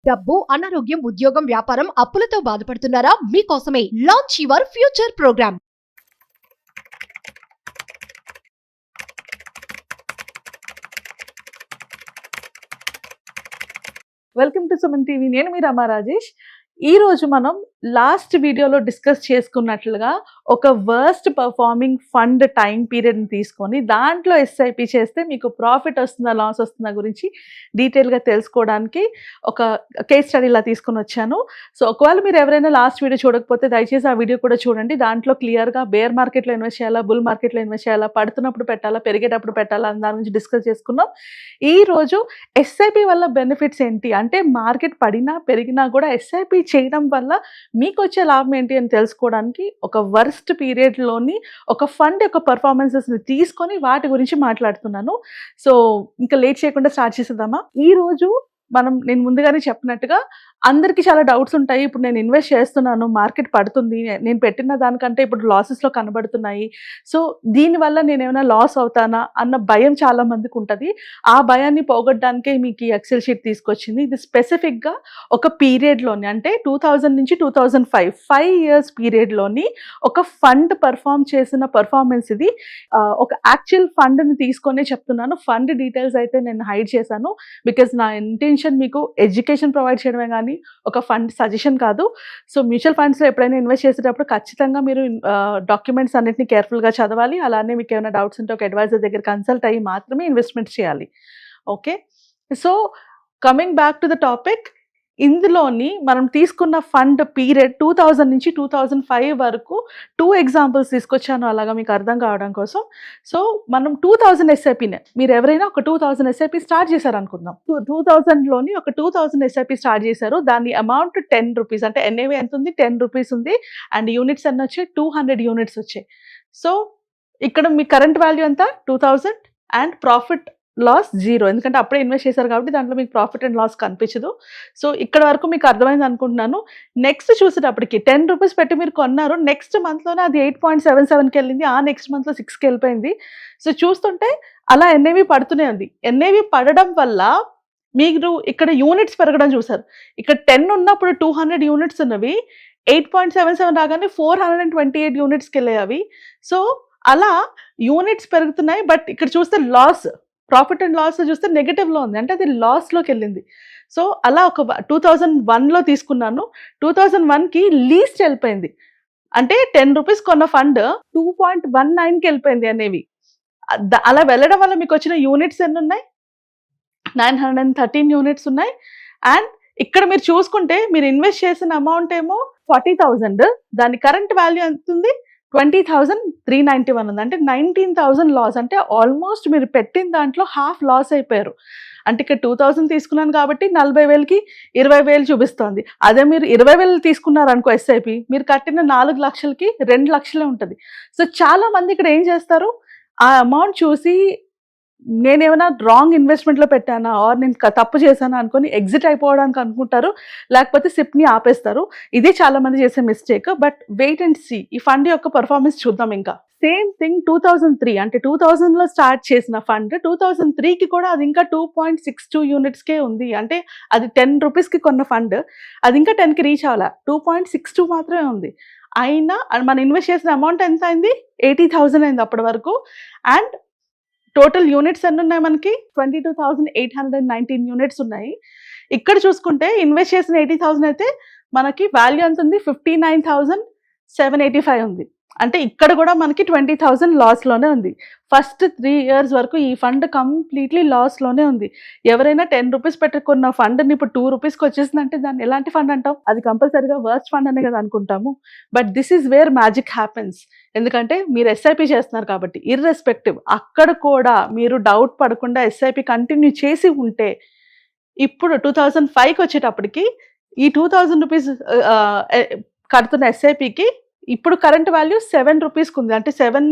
డబ్బు, అనారోగ్యం, ఉద్యోగం, వ్యాపారం, అప్పులతో బాధపడుతున్నారా? మీకోసమే launch your future programme. Welcome to Suman TV. నేను మీ రమా రాజేష్. ఈ రోజు మనం లాస్ట్ వీడియోలో డిస్కస్ చేసుకున్నట్లుగా ఒక వర్స్ట్ పర్ఫార్మింగ్ ఫండ్ టైం పీరియడ్ని తీసుకొని దాంట్లో ఎస్ఐపి చేస్తే మీకు ప్రాఫిట్ వస్తుందా లాస్ వస్తుందా గురించి డీటెయిల్గా తెలుసుకోవడానికి ఒక కేస్ స్టడీలా తీసుకొని వచ్చాను. సో ఒకవేళ మీరు ఎవరైనా లాస్ట్ వీడియో చూడకపోతే దయచేసి ఆ వీడియో కూడా చూడండి. దాంట్లో క్లియర్గా బేర్ మార్కెట్లో ఇన్వెస్ట్ చేయాలా, బుల్ మార్కెట్లో ఇన్వెస్ట్ చేయాలా, పడుతున్నప్పుడు పెట్టాలా, పెరిగేటప్పుడు పెట్టాలా అని దాని గురించి డిస్కస్ చేసుకున్నాం. ఈరోజు ఎస్ఐపి వల్ల బెనిఫిట్స్ ఏంటి అంటే మార్కెట్ పడినా పెరిగినా కూడా ఎస్ఐపి చేయడం వల్ల మీకు వచ్చే లాభం ఏంటి అని తెలుసుకోవడానికి ఒక వర్స్ట్ పీరియడ్లోని ఒక ఫండ్ యొక్క పర్ఫార్మెన్సెస్ని తీసుకొని వాటి గురించి మాట్లాడుతున్నాను. సో ఇంకా లేట్ చేయకుండా స్టార్ట్ చేసేద్దామా. ఈరోజు నేను ముందుగానే చెప్పినట్టుగా అందరికీ చాలా డౌట్స్ ఉంటాయి. ఇప్పుడు నేను ఇన్వెస్ట్ చేస్తున్నాను, మార్కెట్ పడుతుంది, నేను పెట్టిన దానికంటే ఇప్పుడు లాసెస్లో కనబడుతున్నాయి, సో దీనివల్ల నేను ఏమైనా లాస్ అవుతానా అన్న భయం చాలా మందికి ఉంటుంది. ఆ భయాన్ని పోగొట్టడానికే మీకు ఈ ఎక్సెల్ షీట్ తీసుకొచ్చింది. ఇది స్పెసిఫిక్గా ఒక పీరియడ్లోని అంటే 2000 నుంచి 2005 5 years పీరియడ్లోని ఒక ఫండ్ పర్ఫామ్ చేసిన పర్ఫార్మెన్స్ ఇది. ఒక యాక్చువల్ ఫండ్ని తీసుకొనే చెప్తున్నాను. ఫండ్ డీటెయిల్స్ అయితే నేను హైడ్ చేశాను బికాజ్ నా ఇంటెన్షన్ మీకు ఎడ్యుకేషన్ ప్రొవైడ్ చేయడమే కానీ ఒక ఫండ్ సజెషన్ కాదు. సో మ్యూచువల్ ఫండ్స్లో ఎప్పుడైనా ఇన్వెస్ట్ చేసేటప్పుడు ఖచ్చితంగా మీరు డాక్యుమెంట్స్ అన్నింటినీ కేర్ఫుల్గా చదవాలి. అలానే మీకు ఏమైనా డౌట్స్ ఉంటే ఒక అడ్వైజర్ దగ్గర కన్సల్ట్ అయ్యి మాత్రమే ఇన్వెస్ట్మెంట్ చేయాలి. Okay, so coming back to the topic, ఇందులోని మనం తీసుకున్న ఫండ్ పీరియడ్ 2000 నుంచి 2005 వరకు 2 ఎగ్జాంపుల్స్ తీసుకొచ్చాను అలాగా మీకు అర్థం కావడం కోసం. సో మనం 2000 ఎస్ఐపినే, మీరు ఎవరైనా ఒక 2000 ఎస్ఐపి స్టార్ట్ చేశారు అనుకుందాం. 2000లోని ఒక 2000 ఎస్ఐపి స్టార్ట్ చేశారు. దాని అమౌంట్ 10 రూపీస్, అంటే ఎన్ఏవి ఎంత ఉంది, 10 రూపీస్ ఉంది. అండ్ యూనిట్స్ అన్నీ వచ్చాయి, 200 యూనిట్స్ వచ్చాయి. సో ఇక్కడ మీ కరెంట్ వాల్యూ ఎంత 2000 అండ్ ప్రాఫిట్ లాస్ 0, ఎందుకంటే అప్పుడే ఇన్వెస్ట్ చేశారు కాబట్టి దాంట్లో మీకు ప్రాఫిట్ అండ్ లాస్ కనిపించదు. సో ఇక్కడ వరకు మీకు అర్థమైంది అనుకుంటున్నాను. నెక్స్ట్ చూసేటప్పటికి 10 రూపీస్ పెట్టి మీరు కొన్నారు, నెక్స్ట్ మంత్లోనే అది 8.77కి వెళ్ళింది, ఆ నెక్స్ట్ మంత్లో 6కి వెళ్ళిపోయింది. సో చూస్తుంటే అలా ఎన్ఏవి పడుతూనే ఉంది. ఎన్ఏవి పడడం వల్ల మీరు ఇక్కడ యూనిట్స్ పెరగడం చూసారు. ఇక్కడ 10 ఉన్నప్పుడు 200 యూనిట్స్ ఉన్నవి, 8.77 రాగానే 428 యూనిట్స్కి వెళ్ళాయి అవి. సో అలా యూనిట్స్ పెరుగుతున్నాయి. బట్ ఇక్కడ చూస్తే లాస్, ప్రాఫిట్ అండ్ లాస్ చూస్తే నెగటివ్లో ఉంది, అంటే అది లాస్లోకి వెళ్ళింది. సో అలా ఒక 2001లో తీసుకున్నాను, 2001కి లీస్ట్ వెళ్ళిపోయింది. అంటే 10 రూపీస్ కొన్న ఫండ్ 2.19కి వెళ్ళిపోయింది అనేవి. అలా వెళ్ళడం వల్ల మీకు వచ్చిన యూనిట్స్ ఎన్ని ఉన్నాయి, 913 యూనిట్స్ ఉన్నాయి. అండ్ ఇక్కడ మీరు చూసుకుంటే మీరు ఇన్వెస్ట్ చేసిన అమౌంట్ ఏమో 40,000, దాని కరెంట్ వాల్యూ ఎంత ఉంది 20,391 ఉంది. అంటే 19,000 లాస్, అంటే ఆల్మోస్ట్ మీరు పెట్టిన దాంట్లో హాఫ్ లాస్ అయిపోయారు. అంటే ఇక్కడ 2000 తీసుకున్నాను కాబట్టి 40,000కి 20,000 చూపిస్తోంది. అదే మీరు 20,000 తీసుకున్నారు అనుకో ఎస్ఐపి, మీరు కట్టిన 4 లక్షలకి 2 లక్షలే ఉంటుంది. సో చాలా మంది ఇక్కడ ఏం చేస్తారు, ఆ అమౌంట్ చూసి నేనేమైనా రాంగ్ ఇన్వెస్ట్మెంట్లో పెట్టానా ఆర్ నేను తప్పు చేశానా అనుకొని ఎగ్జిట్ అయిపోవడానికి అనుకుంటారు, లేకపోతే సిప్ని ఆపేస్తారు. ఇదే చాలా మంది చేసే mistake. But wait and see, ఈ ఫండ్ యొక్క పర్ఫార్మెన్స్ చూద్దాం. ఇంకా సేమ్ థింగ్ 2003, అంటే 2000లో స్టార్ట్ చేసిన ఫండ్ 2003కి కూడా అది ఇంకా 2.62 యూనిట్స్కే ఉంది. అంటే అది 10 రూపీస్కి కొన్న ఫండ్, అది ఇంకా 10కి రీచ్ అవ్వాలా, 2.62 మాత్రమే ఉంది. అయినా మనం ఇన్వెస్ట్ చేసిన అమౌంట్ ఎంత అయింది, 80,000 అయింది అప్పటి వరకు. అండ్ టోటల్ యూనిట్స్ ఎన్ని ఉన్నాయి మనకి, 22,819 యూనిట్స్ ఉన్నాయి. ఇక్కడ చూసుకుంటే ఇన్వెస్ట్ చేసిన 80,000 అయితే మనకి వాల్యూ ఎంత ఉంది, 59,785 ఉంది. అంటే ఇక్కడ కూడా మనకి 20,000 లాస్లోనే ఉంది. ఫస్ట్ 3 years వరకు ఈ ఫండ్ కంప్లీట్లీ లాస్లోనే ఉంది. ఎవరైనా 10 రూపీస్ పెట్టుకున్న ఫండ్ని ఇప్పుడు 2 రూపీస్కి వచ్చేసిందంటే దాన్ని ఎలాంటి ఫండ్ అంటాం, అది కంపల్సరీగా వర్స్ట్ ఫండ్ అనే కదా అనుకుంటాము. But this is where magic happens. ఎందుకంటే మీరు ఎస్ఐపి చేస్తున్నారు కాబట్టి ఇర్రెస్పెక్టివ్, అక్కడ కూడా మీరు డౌట్ పడకుండా ఎస్ఐపి కంటిన్యూ చేసి ఉంటే ఇప్పుడు 2005కి వచ్చేటప్పటికి ఈ 2000 రూపీస్ కడుతున్న ఎస్ఐపికి ఇప్పుడు కరెంట్ వాల్యూ 7 రూపీస్కి ఉంది. అంటే 7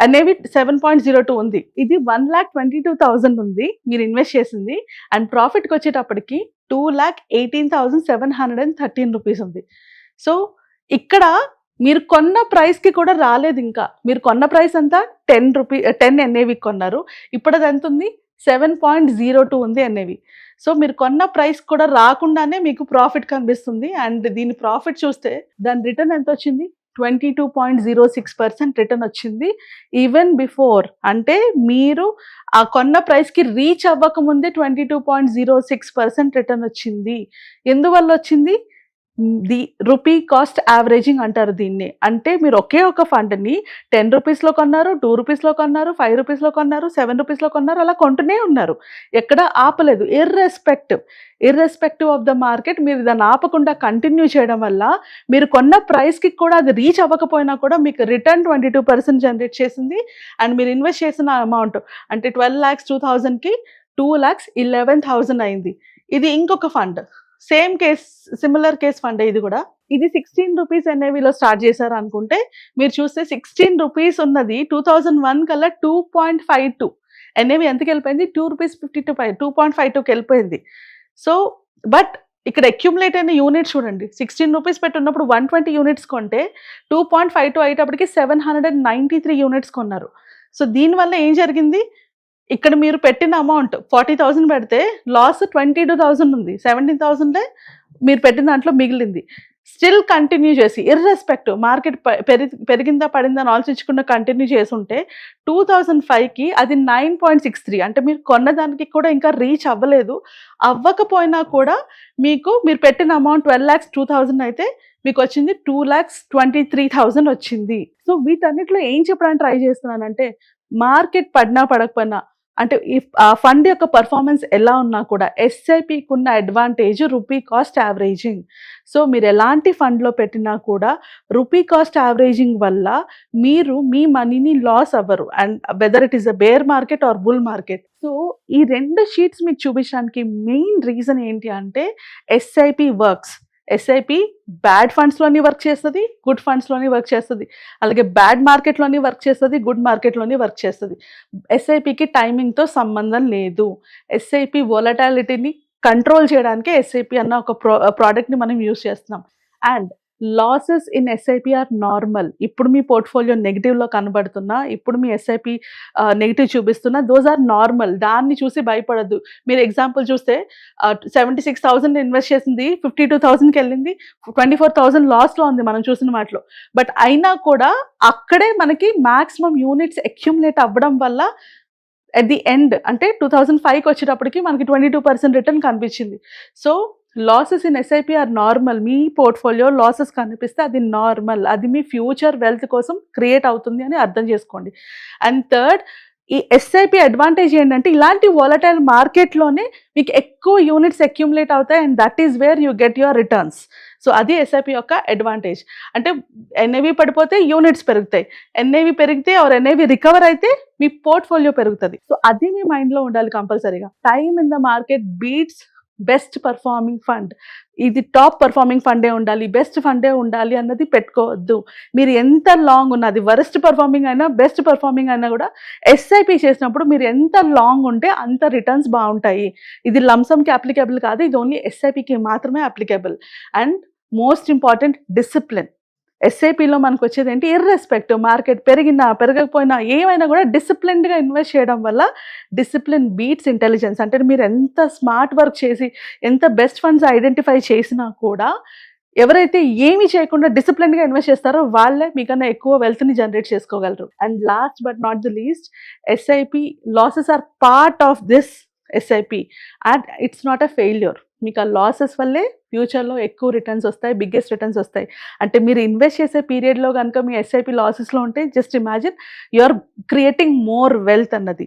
అనేవి 7.02 ఉంది. ఇది 1,22,000 ఉంది మీరు ఇన్వెస్ట్ చేసింది. అండ్ ప్రాఫిట్కి వచ్చేటప్పటికి 2,18,713 రూపీస్ ఉంది. సో ఇక్కడ మీరు కొన్న ప్రైస్కి కూడా రాలేదు. ఇంకా మీరు కొన్న ప్రైస్ అంతా 10 ఎన్ఏవి కొన్నారు, ఇప్పుడు అది ఎంత ఉంది 7.02 ఉంది ఎన్ఏవి. సో మీరు కొన్న ప్రైస్ కూడా రాకుండానే మీకు ప్రాఫిట్ కనిపిస్తుంది. అండ్ దీని ప్రాఫిట్ చూస్తే దాని రిటర్న్ ఎంత వచ్చింది, 22.06% రిటర్న్ వచ్చింది. ఈవెన్ బిఫోర్, అంటే మీరు ఆ కొన్న ప్రైస్కి రీచ్ అవ్వకముందే 22.06% రిటర్న్ వచ్చింది. ఎందువల్ల వచ్చింది? ది రూపీ కాస్ట్ యావరేజింగ్ అంటారు దీన్ని. అంటే మీరు ఒకే ఒక ఫండ్ని 10 రూపీస్లో కొన్నారు, 2 రూపీస్లో కొన్నారు, 5 రూపీస్లో కొన్నారు, 7 రూపీస్లో కొన్నారు, అలా కొంటూనే ఉన్నారు, ఎక్కడ ఆపలేదు. ఇర్రెస్పెక్టివ్ ఆఫ్ ద మార్కెట్ మీరు దాన్ని ఆపకుండా కంటిన్యూ చేయడం వల్ల మీరు కొన్న ప్రైస్కి కూడా అది రీచ్ అవ్వకపోయినా కూడా మీకు రిటర్న్ 22% జనరేట్ చేసింది. అండ్ మీరు ఇన్వెస్ట్ చేసిన అమౌంట్ అంటే 12,02,000కి 2,11,000 అయింది. ఇది ఇంకొక fund, same case, similar case fund ఇది కూడా. ఇది 16 రూపీస్ ఎన్ఏవిలో స్టార్ట్ చేశారు అనుకుంటే మీరు చూస్తే 16 రూపీస్ ఉన్నది 2001 కల్లా 2.52 ఎన్ఏవి ఎంతకి వెళ్ళిపోయింది, 2 రూపీస్ 2.52కి వెళ్ళిపోయింది. సో బట్ ఇక్కడ అక్యుములేట్ అయిన యూనిట్స్ చూడండి, 16 రూపీస్ పెట్టున్నప్పుడు 120 యూనిట్స్ కొంటే 2.52 అయ్యేటప్పటికి 793 యూనిట్స్ కొన్నారు. సో దీనివల్ల ఏం జరిగింది, ఇక్కడ మీరు పెట్టిన అమౌంట్ 40,000 పెడితే లాస్ 22,000 ఉంది, 17,000 మీరు పెట్టిన దాంట్లో మిగిలింది. స్టిల్ కంటిన్యూ చేసి ఇర్రెస్పెక్టివ్ మార్కెట్ పెరిగిందా పడిందా అని ఆలోచించకుండా కంటిన్యూ చేసి ఉంటే 2005కి అది 9.63, అంటే మీరు కొన్నదానికి కూడా ఇంకా రీచ్ అవ్వలేదు. అవ్వకపోయినా కూడా మీరు పెట్టిన అమౌంట్ 12,02,000 అయితే మీకు వచ్చింది 2,23,000 వచ్చింది. సో వీటన్నిటిలో ఏం చెప్పడానికి ట్రై చేస్తున్నానంటే, మార్కెట్ పడినా పడకపోయినా, అంటే ఆ ఫండ్ యొక్క పర్ఫార్మెన్స్ ఎలా ఉన్నా కూడా ఎస్ఐపికి ఉన్న advantage rupee cost averaging. So మీరు ఎలాంటి ఫండ్లో పెట్టినా కూడా రూపీ కాస్ట్ యావరేజింగ్ వల్ల మీరు మీ మనీని లాస్ అవ్వరు. And whether it is a bear market or bull market. So ఈ 2 షీట్స్ మీకు చూపించడానికి మెయిన్ రీజన్ ఏంటి అంటే, ఎస్ఐపి వర్క్స్. ఎస్ఐపి బ్యాడ్ ఫండ్స్లోని వర్క్ చేస్తుంది, గుడ్ ఫండ్స్లోని వర్క్ చేస్తుంది. అలాగే బ్యాడ్ మార్కెట్లోని వర్క్ చేస్తుంది, గుడ్ మార్కెట్లోని వర్క్ చేస్తుంది. ఎస్ఐపికి టైమింగ్తో సంబంధం లేదు. ఎస్ఐపి వోలటాలిటీని కంట్రోల్ చేయడానికి ఎస్ఐపి అన్న ఒక ప్రోడక్ట్ని మనం యూజ్ చేస్తున్నాం. And losses in SIP are normal. ఇప్పుడు మీ పోర్ట్ఫోలియో నెగిటివ్లో కనబడుతున్నా, ఇప్పుడు మీ ఎస్ఐపి నెగిటివ్ చూపిస్తున్నా, దోస్ ఆర్ నార్మల్. దాన్ని చూసి భయపడద్దు. మీరు ఎగ్జాంపుల్ చూస్తే 76,000 ఇన్వెస్ట్ చేసింది 52,000కి వెళ్ళింది, 24,000 లాస్లో ఉంది మనం చూసిన వాటిలో. బట్ అయినా కూడా అక్కడే మనకి మ్యాక్సిమం యూనిట్స్ అక్యుములేట్ అవ్వడం వల్ల ఎట్ ది ఎండ్ అంటే 2005కి వచ్చేటప్పటికి మనకి 22% రిటర్న్ కనిపించింది. So losses in SIP are normal. మీ పోర్ట్ఫోలియో లాసెస్ కనిపిస్తే అది నార్మల్, అది మీ ఫ్యూచర్ వెల్త్ కోసం క్రియేట్ అవుతుంది అని అర్థం చేసుకోండి. అండ్ థర్డ్, ఈ ఎస్ఐపి అడ్వాంటేజ్ ఏంటంటే, ఇలాంటి వాలటైల్ మార్కెట్లోనే మీకు ఎక్కువ యూనిట్స్ అక్యుములేట్ అవుతాయి and that is where you get your returns. So అది ఎస్ఐపి యొక్క అడ్వాంటేజ్. అంటే ఎన్ఏవి పడిపోతే యూనిట్స్ పెరుగుతాయి, ఎన్ఏవి పెరిగితే ఆర్ ఎన్ఏవి రికవర్ అయితే మీ పోర్ట్ఫోలియో పెరుగుతుంది. సో అది మీ మైండ్లో ఉండాలి కంపల్సరీగా. Time in the market beats best performing fund. ఇది టాప్ పర్ఫార్మింగ్ ఫండే ఉండాలి, బెస్ట్ ఫండే ఉండాలి అన్నది పెట్టుకోవద్దు. మీరు ఎంత లాంగ్ ఉన్నది, వరస్ట్ పర్ఫార్మింగ్ అయినా బెస్ట్ పర్ఫార్మింగ్ అయినా కూడా ఎస్ఐపి చేసినప్పుడు మీరు ఎంత లాంగ్ ఉంటే అంత రిటర్న్స్ బాగుంటాయి. ఇది లంసమ్కి అప్లికేబుల్ కాదు, ఇది ఓన్లీ ఎస్ఐపికి మాత్రమే applicable. And most important, discipline. ఎస్ఐపిలో మనకు వచ్చేది ఏంటి, ఇర్రెస్పెక్టివ్ మార్కెట్ పెరిగినా పెరగకపోయినా ఏమైనా కూడా డిసిప్లిన్డ్గా ఇన్వెస్ట్ చేయడం వల్ల డిసిప్లిన్ బీట్స్ ఇంటెలిజెన్స్. అంటే మీరు ఎంత స్మార్ట్ వర్క్ చేసి ఎంత బెస్ట్ ఫండ్స్ ఐడెంటిఫై చేసినా కూడా ఎవరైతే ఏమి చేయకుండా డిసిప్లిన్గా ఇన్వెస్ట్ చేస్తారో వాళ్ళే మీకన్నా ఎక్కువ వెల్త్ని జనరేట్ చేసుకోగలరు. And last but not the least, SIP losses are part of this SIP and it's not a failure. మీకు ఆ లాసెస్ వల్లే ఫ్యూచర్లో ఎక్కువ రిటర్న్స్ వస్తాయి, బిగ్గెస్ట్ రిటర్న్స్ వస్తాయి. అంటే మీరు ఇన్వెస్ట్ చేసే పీరియడ్లో కనుక మీ ఎస్ఐపి లాసెస్లో ఉంటే just imagine you are creating more wealth అన్నది.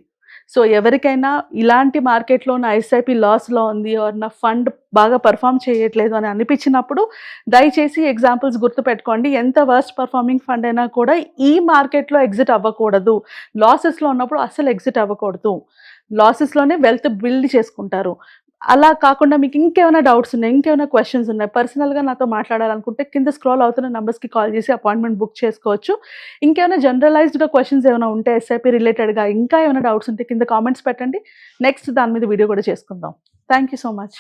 సో ఎవరికైనా ఇలాంటి మార్కెట్లో నా ఎస్ఐపి లాస్లో ఉంది ఆర్ నా ఫండ్ బాగా పర్ఫామ్ చేయట్లేదు అని అనిపించినప్పుడు దయచేసి ఎగ్జాంపుల్స్ గుర్తుపెట్టుకోండి. ఎంత వర్స్ట్ పర్ఫార్మింగ్ ఫండ్ అయినా కూడా ఈ మార్కెట్లో ఎగ్జిట్ అవ్వకూడదు. లాసెస్లో ఉన్నప్పుడు అస్సలు ఎగ్జిట్ అవ్వకూడదు. లాసెస్లోనే వెల్త్ బిల్డ్ చేసుకుంటారు. అలా కాకుండా మీకు ఇంకేమైనా డౌట్స్ ఉన్నాయి, ఇంకేమైనా క్వశ్చన్స్ ఉన్నాయి, పర్సనల్గా నాతో మాట్లాడాలనుకుంటే కింద స్క్రోల్ అవుతున్న నెంబర్స్కి కాల్ చేసి అపాయింట్మెంట్ బుక్ చేసుకోవచ్చు. ఇంకేమైనా జనరలైజ్డ్గా క్వశ్చన్స్ ఏమైనా ఉంటే ఎస్ఐపి రిలేటెడ్గా ఇంకా ఏమైనా డౌట్స్ ఉంటే కింద కామెంట్స్ పెట్టండి. నెక్స్ట్ దాని మీద వీడియో కూడా చేసుకుందాం. Thank you so much.